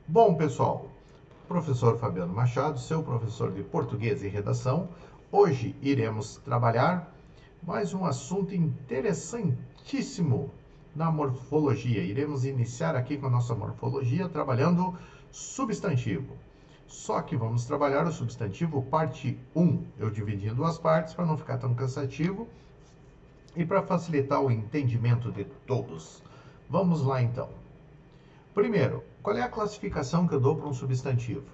Bom, pessoal, professor Fabiano Machado, seu professor de português e redação. Hoje iremos trabalhar mais um assunto interessantíssimo na morfologia. Iremos iniciar aqui com a nossa morfologia trabalhando substantivo. Só que vamos trabalhar o substantivo parte 1. Eu dividi em duas partes para não ficar tão cansativo e para facilitar o entendimento de todos. Vamos lá então. Primeiro, qual é a classificação que eu dou para um substantivo?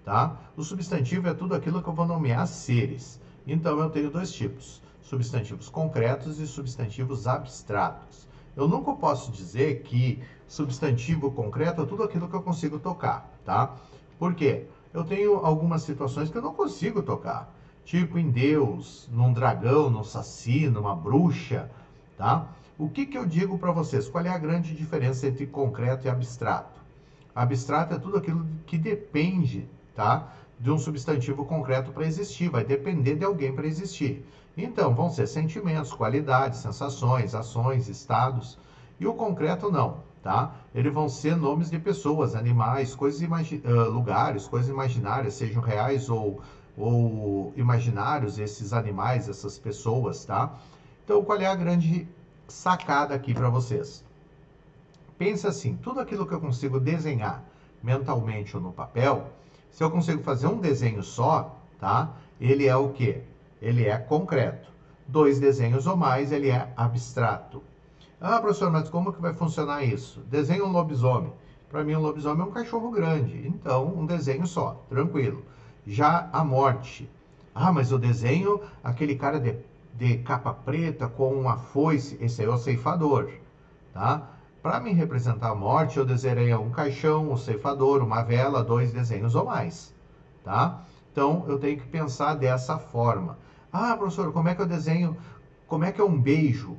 Tá? O substantivo é tudo aquilo que eu vou nomear seres. Então, eu tenho dois tipos, substantivos concretos e substantivos abstratos. Eu nunca posso dizer que substantivo concreto é tudo aquilo que eu consigo tocar, tá? Por quê? Eu tenho algumas situações que eu não consigo tocar, tipo em Deus, num dragão, num saci, numa bruxa, tá? O que eu digo para vocês? Qual é a grande diferença entre concreto e abstrato? Abstrato é tudo aquilo que depende, tá, de um substantivo concreto para existir, vai depender de alguém para existir. Então, vão ser sentimentos, qualidades, sensações, ações, estados. E o concreto não, tá? Eles vão ser nomes de pessoas, animais, lugares, coisas imaginárias, sejam reais ou imaginários, esses animais, essas pessoas, tá? Então, qual é a grande sacada aqui para vocês? Pensa assim, tudo aquilo que eu consigo desenhar mentalmente ou no papel, se eu consigo fazer um desenho só, tá? Ele é o quê? Ele é concreto. Dois desenhos ou mais, ele é abstrato. Ah, professor, mas como que vai funcionar isso? Desenha um lobisomem. Para mim, um lobisomem é um cachorro grande. Então, um desenho só, tranquilo. Já a morte. Ah, mas eu desenho aquele cara de capa preta com uma foice. Esse aí é o ceifador, tá? Para me representar a morte, eu desenhei um caixão, um ceifador, uma vela, dois desenhos ou mais, tá? Então, eu tenho que pensar dessa forma. Ah, professor, como é que eu desenho? Como é que é um beijo?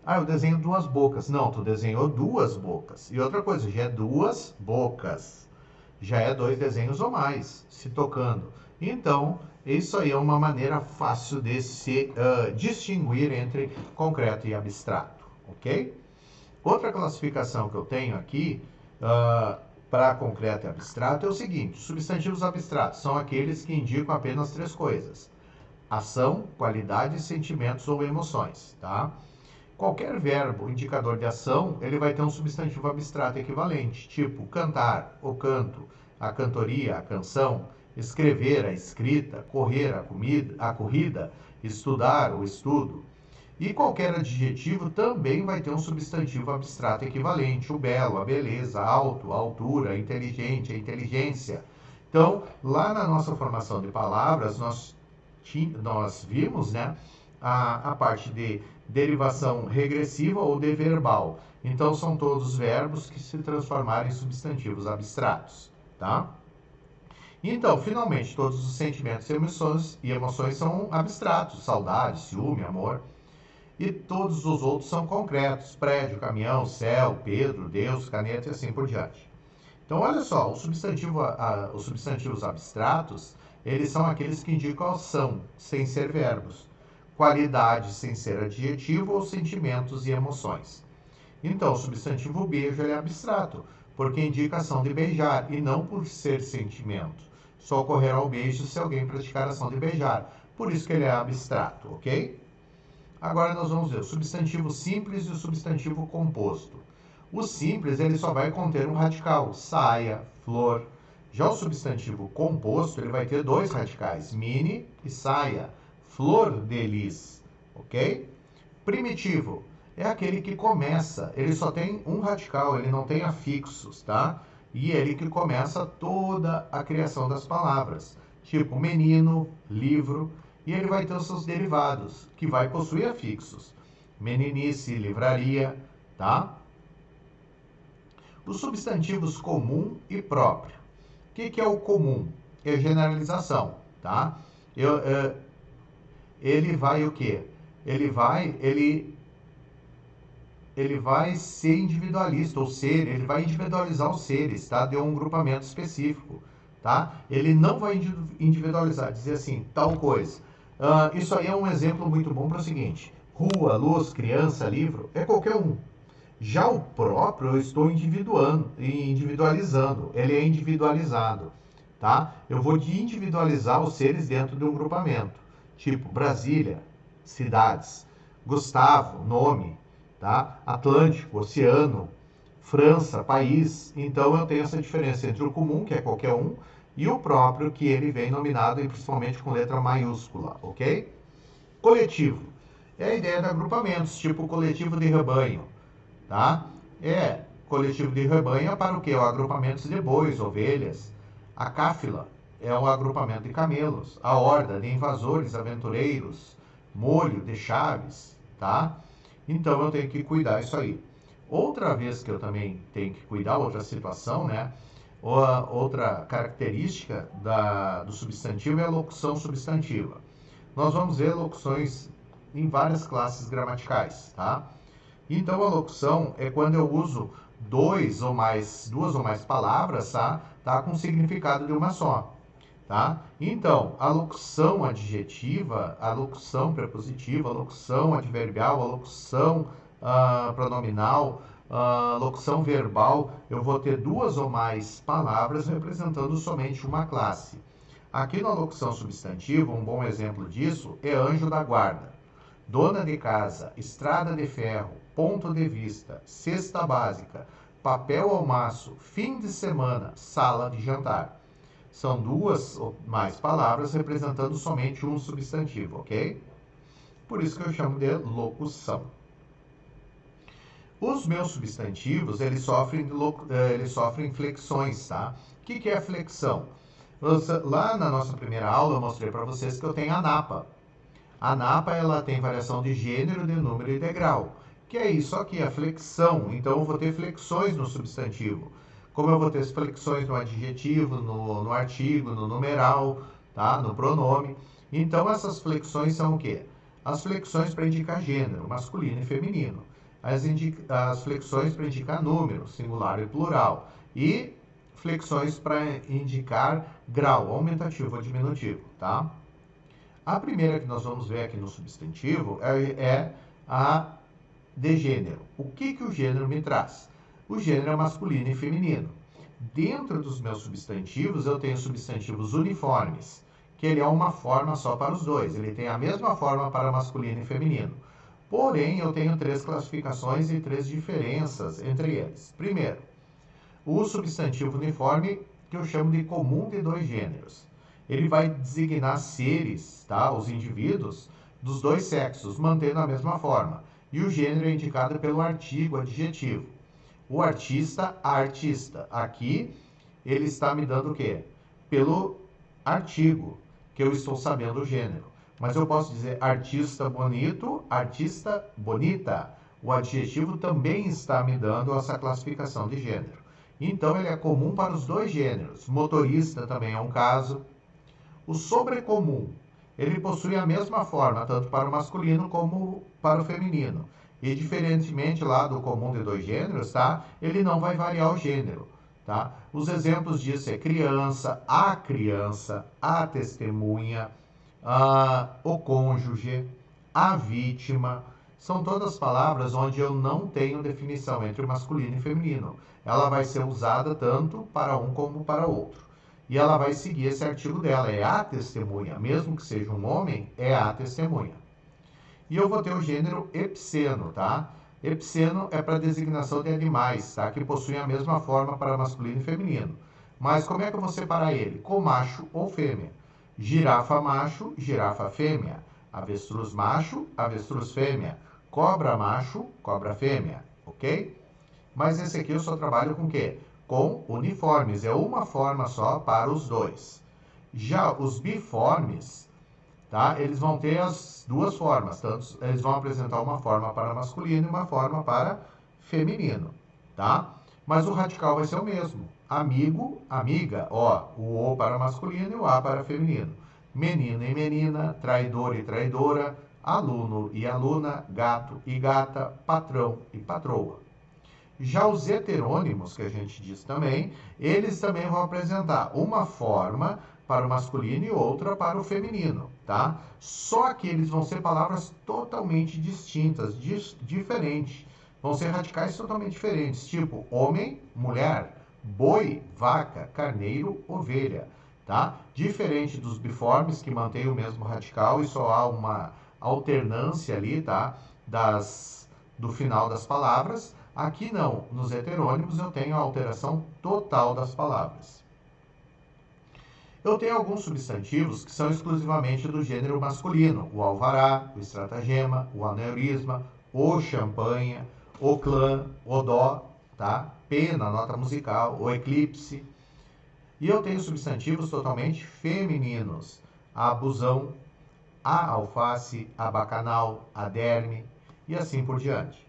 Ah, eu desenho duas bocas. Não, tu desenhou duas bocas. E outra coisa, já é duas bocas. Já é dois desenhos ou mais, se tocando. Então, isso aí é uma maneira fácil de se distinguir entre concreto e abstrato, ok? Outra classificação que eu tenho aqui para concreto e abstrato é o seguinte: substantivos abstratos são aqueles que indicam apenas três coisas: ação, qualidade, sentimentos ou emoções, tá? Qualquer verbo indicador de ação, ele vai ter um substantivo abstrato equivalente, tipo cantar, o canto, a cantoria, a canção, escrever, a escrita, correr, a corrida, estudar, o estudo. E qualquer adjetivo também vai ter um substantivo abstrato equivalente, o belo, a beleza, alto, a altura, inteligente, a inteligência. Então, lá na nossa formação de palavras, nós vimos, né, a parte de derivação regressiva ou de verbal. Então, são todos verbos que se transformaram em substantivos abstratos, tá? Então, finalmente, todos os sentimentos e emoções são abstratos: saudade, ciúme, amor. E todos os outros são concretos: prédio, caminhão, céu, Pedro, Deus, caneta e assim por diante. Então, olha só, os substantivos abstratos, eles são aqueles que indicam ação, sem ser verbos, qualidade, sem ser adjetivo, ou sentimentos e emoções. Então, o substantivo beijo é abstrato, porque indica ação de beijar, e não por ser sentimento. Só ocorrerá o beijo se alguém praticar a ação de beijar. Por isso que ele é abstrato, ok? Agora nós vamos ver o substantivo simples e o substantivo composto. O simples, ele só vai conter um radical: saia, flor. Já o substantivo composto, ele vai ter dois radicais: mini e saia, flor de lis, ok? Primitivo é aquele que começa, ele só tem um radical, ele não tem afixos, tá? E ele que começa toda a criação das palavras, tipo menino, livro. E ele vai ter os seus derivados, que vai possuir afixos: meninice, livraria, tá? Os substantivos comum e próprio. O que é o comum? É generalização, tá? Ele vai o quê? Ele vai ser individualista, ou ser, ele vai individualizar os seres, tá? De um grupamento específico, tá? Ele não vai individualizar, dizer assim, tal coisa. Isso aí é um exemplo muito bom para o seguinte: rua, luz, criança, livro, é qualquer um. Já o próprio eu estou individualizando, ele é individualizado, tá? Eu vou individualizar os seres dentro de um grupamento, tipo Brasília, cidades, Gustavo, nome, tá? Atlântico, oceano, França, país. Então eu tenho essa diferença entre o comum, que é qualquer um, e o próprio, que ele vem nominado e principalmente com letra maiúscula, ok? Coletivo é a ideia de agrupamentos, tipo coletivo de rebanho, tá? Coletivo de rebanho é para o que? O agrupamento de bois, ovelhas. A cáfila é um agrupamento de camelos. A horda de invasores, aventureiros. Molho de chaves, tá? Então eu tenho que cuidar isso aí. Outra vez que eu também tenho que cuidar, outra situação, né? Outra característica do substantivo é a locução substantiva. Nós vamos ver locuções em várias classes gramaticais, tá? Então a locução é quando eu uso duas ou mais palavras, tá? Com o significado de uma só, tá? Então, a locução adjetiva, a locução prepositiva, a locução adverbial, a locução pronominal, a locução verbal, eu vou ter duas ou mais palavras representando somente uma classe. Aqui na locução substantiva, um bom exemplo disso é anjo da guarda, dona de casa, estrada de ferro, ponto de vista, cesta básica, papel ao maço, fim de semana, sala de jantar. São duas ou mais palavras representando somente um substantivo, ok? Por isso que eu chamo de locução. Os meus substantivos, eles sofrem flexões, tá? O que é flexão? Lá na nossa primeira aula eu mostrei para vocês que eu tenho a napa. A napa, ela tem variação de gênero, de número e de grau. Que é isso aqui, a flexão. Então eu vou ter flexões no substantivo. Como eu vou ter flexões no adjetivo, no artigo, no numeral, tá? No pronome. Então essas flexões são o quê? As flexões para indicar gênero, masculino e feminino. As flexões para indicar número, singular e plural. E flexões para indicar grau, aumentativo ou diminutivo, tá? A primeira que nós vamos ver aqui no substantivo é a de gênero. O que o gênero me traz? O gênero é masculino e feminino. Dentro dos meus substantivos, eu tenho substantivos uniformes, que ele é uma forma só para os dois. Ele tem a mesma forma para masculino e feminino. Porém, eu tenho três classificações e três diferenças entre eles. Primeiro, o substantivo uniforme, que eu chamo de comum de dois gêneros. Ele vai designar seres, tá? Os indivíduos dos dois sexos, mantendo a mesma forma. E o gênero é indicado pelo artigo adjetivo. O artista, a artista. Aqui, ele está me dando o quê? Pelo artigo, que eu estou sabendo o gênero. Mas eu posso dizer artista bonito, artista bonita. O adjetivo também está me dando essa classificação de gênero. Então, ele é comum para os dois gêneros. Motorista também é um caso. O sobrecomum, ele possui a mesma forma, tanto para o masculino como para o feminino. E diferentemente lá do comum de dois gêneros, tá? Ele não vai variar o gênero, tá? Os exemplos disso é criança, a testemunha, o cônjuge, a vítima. São todas palavras onde eu não tenho definição entre masculino e feminino. Ela vai ser usada tanto para um como para outro. E ela vai seguir esse artigo dela, é a testemunha. Mesmo que seja um homem, é a testemunha. E eu vou ter o gênero epiceno, tá? Epiceno é para designação de animais, tá? Que possuem a mesma forma para masculino e feminino. Mas como é que eu vou separar ele? Com macho ou fêmea. Girafa macho, girafa fêmea. Avestruz macho, avestruz fêmea. Cobra macho, cobra fêmea. Ok? Mas esse aqui eu só trabalho com o quê? Com uniformes. É uma forma só para os dois. Já os biformes, tá? Eles vão ter as duas formas. Tanto, eles vão apresentar uma forma para masculino e uma forma para feminino, tá? Mas o radical vai ser o mesmo. Amigo, amiga, ó, o O para masculino e o A para feminino. Menino e menina, traidor e traidora, aluno e aluna, gato e gata, patrão e patroa. Já os heterônimos, que a gente diz também, eles também vão apresentar uma forma para o masculino e outra para o feminino, tá? Só que eles vão ser palavras totalmente distintas, diferentes, vão ser radicais totalmente diferentes, tipo homem, mulher, boi, vaca, carneiro, ovelha, tá? Diferente dos biformes, que mantém o mesmo radical e só há uma alternância ali, tá? Do final das palavras. Aqui não, nos heterônimos eu tenho a alteração total das palavras. Eu tenho alguns substantivos que são exclusivamente do gênero masculino: o alvará, o estratagema, o aneurisma, o champanha, o clã, o dó, tá? P na nota musical, o eclipse. E eu tenho substantivos totalmente femininos: a abusão, a alface, a bacanal, a derme e assim por diante.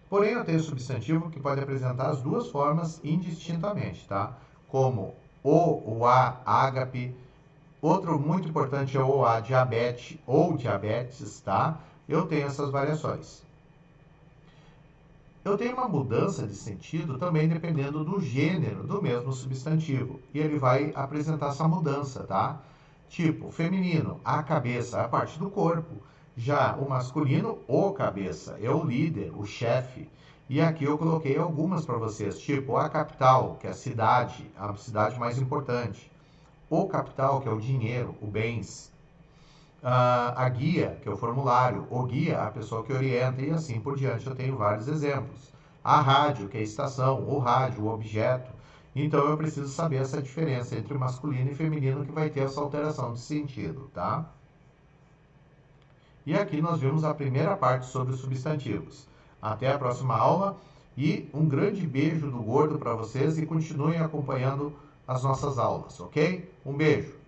Porém, eu tenho substantivo que pode apresentar as duas formas indistintamente, tá? Como o a, ágape. Outro muito importante é o a, diabetes ou diabetes, tá? Eu tenho essas variações. Eu tenho uma mudança de sentido também dependendo do gênero do mesmo substantivo. E ele vai apresentar essa mudança, tá? Tipo, feminino, a cabeça, a parte do corpo. Já o masculino, o cabeça, é o líder, o chefe. E aqui eu coloquei algumas para vocês, tipo a capital, que é a cidade mais importante. O capital, que é o dinheiro, o bens. A guia, que é o formulário. O guia, a pessoa que orienta, e assim por diante. Eu tenho vários exemplos. A rádio, que é a estação. O rádio, o objeto. Então eu preciso saber essa diferença entre masculino e feminino, que vai ter essa alteração de sentido, tá? E aqui nós vimos a primeira parte sobre os substantivos. Até a próxima aula e um grande beijo do Gordo para vocês e continuem acompanhando as nossas aulas, ok? Um beijo!